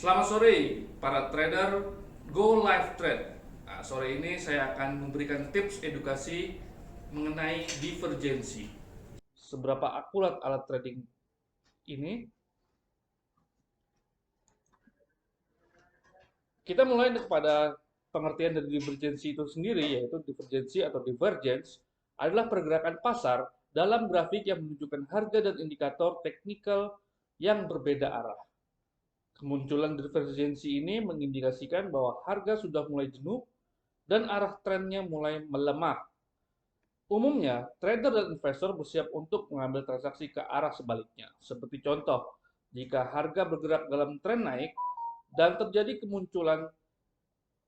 Selamat sore para trader Go Live Trade. Nah, sore ini saya akan memberikan tips edukasi mengenai divergensi. Seberapa akurat alat trading ini? Kita mulai kepada pengertian dari divergensi itu sendiri, yaitu divergensi atau divergence adalah pergerakan pasar dalam grafik yang menunjukkan harga dan indikator teknikal yang berbeda arah. Kemunculan divergensi ini mengindikasikan bahwa harga sudah mulai jenuh dan arah trennya mulai melemah. Umumnya, trader dan investor bersiap untuk mengambil transaksi ke arah sebaliknya. Seperti contoh, jika harga bergerak dalam tren naik dan terjadi kemunculan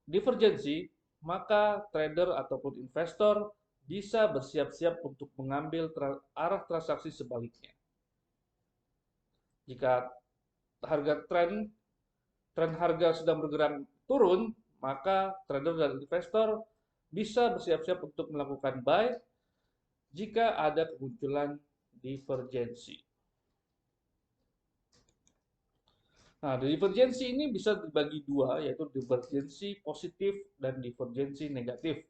divergensi, maka trader ataupun investor bisa bersiap-siap untuk mengambil arah transaksi sebaliknya. Jika harga tren harga sedang bergerak turun, maka trader dan investor bisa bersiap-siap untuk melakukan buy jika ada kemunculan divergensi. Nah, divergensi ini bisa dibagi dua, yaitu divergensi positif dan divergensi negatif.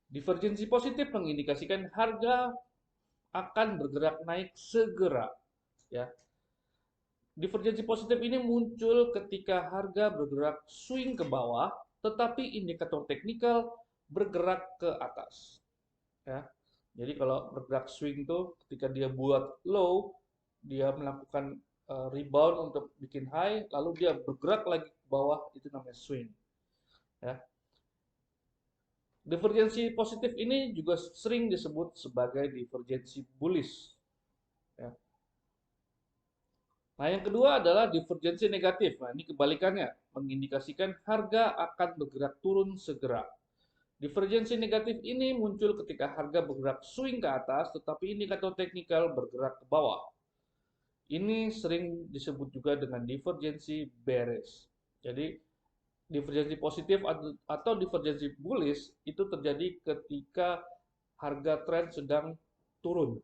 Divergensi positif mengindikasikan harga akan bergerak naik segera, ya. Divergensi positif ini muncul ketika harga bergerak swing ke bawah, tetapi indikator teknikal bergerak ke atas, ya. Jadi kalau bergerak swing itu ketika dia buat low, dia melakukan rebound untuk bikin high, lalu dia bergerak lagi ke bawah, itu namanya swing, ya. Divergensi positif ini juga sering disebut sebagai divergensi bullish, ya. Nah, yang kedua adalah divergensi negatif. Nah, ini kebalikannya, mengindikasikan harga akan bergerak turun segera. Divergensi negatif ini muncul ketika harga bergerak swing ke atas, tetapi indikator teknikal bergerak ke bawah. Ini sering disebut juga dengan divergensi bearish. Jadi, divergensi positif atau divergensi bullish itu terjadi ketika harga tren sedang turun.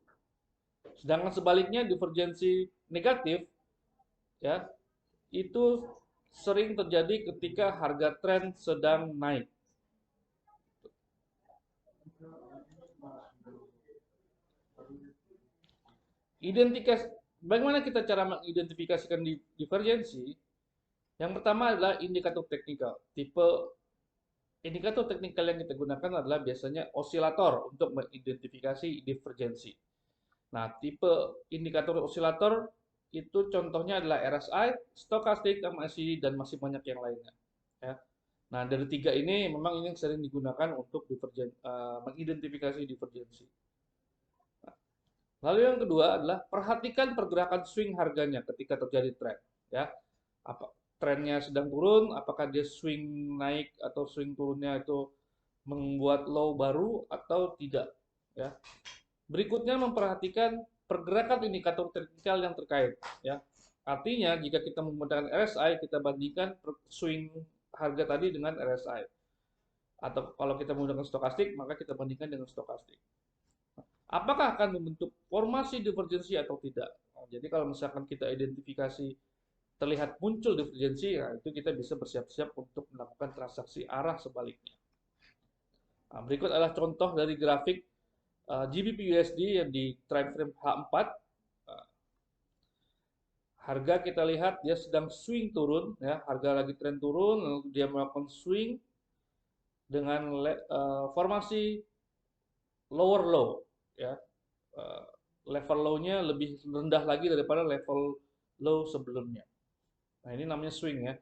Sedangkan sebaliknya divergensi negatif, ya, itu sering terjadi ketika harga tren sedang naik. Identifikasi, bagaimana kita cara mengidentifikasikan divergensi? Yang pertama adalah indikator teknikal. Tipe indikator teknikal yang kita gunakan adalah biasanya osilator untuk mengidentifikasi divergensi. Nah, tipe indikator osilator itu contohnya adalah RSI, stokastik, MACD, dan masih banyak yang lainnya. Ya. Nah, dari tiga ini memang ini sering digunakan untuk mengidentifikasi divergensi. Lalu yang kedua adalah perhatikan pergerakan swing harganya ketika terjadi tren. Ya, apa trennya sedang turun, apakah dia swing naik atau swing turunnya itu membuat low baru atau tidak. Ya. Berikutnya memperhatikan pergerakan indikator teknikal yang terkait. Ya, artinya jika kita menggunakan RSI, kita bandingkan swing harga tadi dengan RSI. Atau kalau kita menggunakan stokastik, maka kita bandingkan dengan stokastik. Apakah akan membentuk formasi divergensi atau tidak? Nah, jadi kalau misalkan kita identifikasi terlihat muncul divergensi, ya itu kita bisa bersiap-siap untuk melakukan transaksi arah sebaliknya. Nah, berikut adalah contoh dari grafik GBP USD yang di time frame H4. Harga kita lihat dia sedang swing turun, ya, harga lagi tren turun, lalu dia melakukan swing dengan formasi lower low, ya. Eh, Level low-nya lebih rendah lagi daripada level low sebelumnya. Nah, ini namanya swing, ya.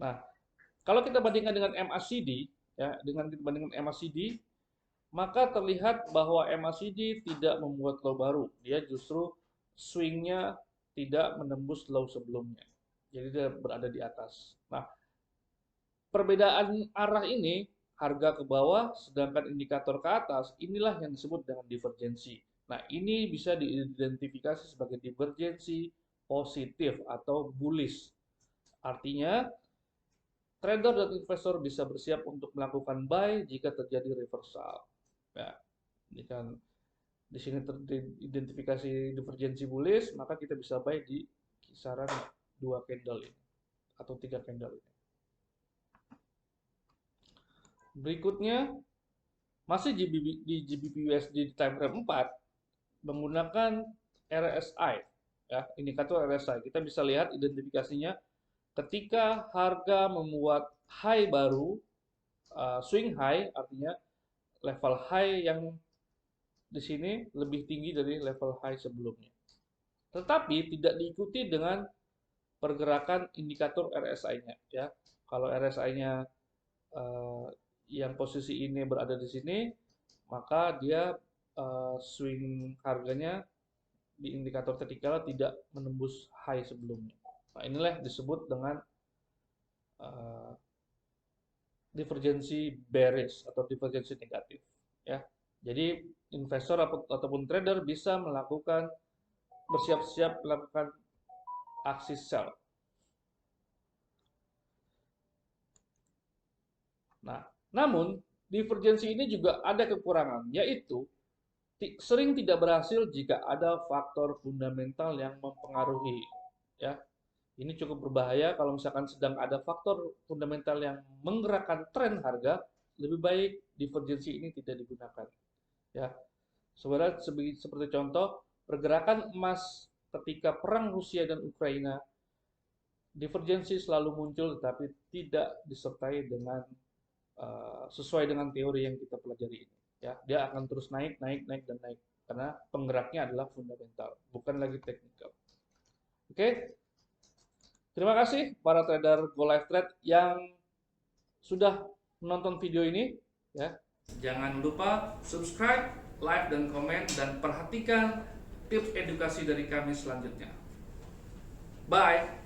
Nah, kalau kita bandingkan dengan MACD, ya, dengan kita bandingkan MACD, maka terlihat bahwa MACD tidak membuat low baru. Dia justru swingnya tidak menembus low sebelumnya. Jadi dia berada di atas. Nah, perbedaan arah ini, harga ke bawah sedangkan indikator ke atas, inilah yang disebut dengan divergensi. Nah, ini bisa diidentifikasi sebagai divergensi positif atau bullish. Artinya, trader dan investor bisa bersiap untuk melakukan buy jika terjadi reversal. Ya, ini kan di sini teridentifikasi divergensi bullish, maka kita bisa buy di kisaran 2 candle ini atau 3 candle ini. Berikutnya masih di GBP USD di time frame 4 menggunakan RSI, ya, indikator RSI. Kita bisa lihat identifikasinya ketika harga membuat high baru, swing high, artinya level high yang di sini lebih tinggi dari level high sebelumnya. Tetapi tidak diikuti dengan pergerakan indikator RSI-nya, ya. Kalau RSI-nya yang posisi ini berada di sini, maka dia swing harganya di indikator vertikal tidak menembus high sebelumnya. Nah, inilah disebut dengan divergensi bearish atau divergensi negatif, ya. Jadi investor ataupun trader bisa melakukan bersiap-siap melakukan aksi sell. Nah, namun divergensi ini juga ada kekurangan, yaitu sering tidak berhasil jika ada faktor fundamental yang mempengaruhi, ya. Ini cukup berbahaya kalau misalkan sedang ada faktor fundamental yang menggerakkan tren harga, lebih baik divergensi ini tidak digunakan, ya. Sebenarnya seperti contoh pergerakan emas ketika perang Rusia dan Ukraina, divergensi selalu muncul tetapi tidak disertai dengan sesuai dengan teori yang kita pelajari ini, ya. Dia akan terus naik dan naik karena penggeraknya adalah fundamental, bukan lagi teknikal. Oke. Terima kasih para trader Go Live Trade yang sudah menonton video ini, ya. Jangan lupa subscribe, like, dan komen, dan perhatikan tips edukasi dari kami selanjutnya. Bye.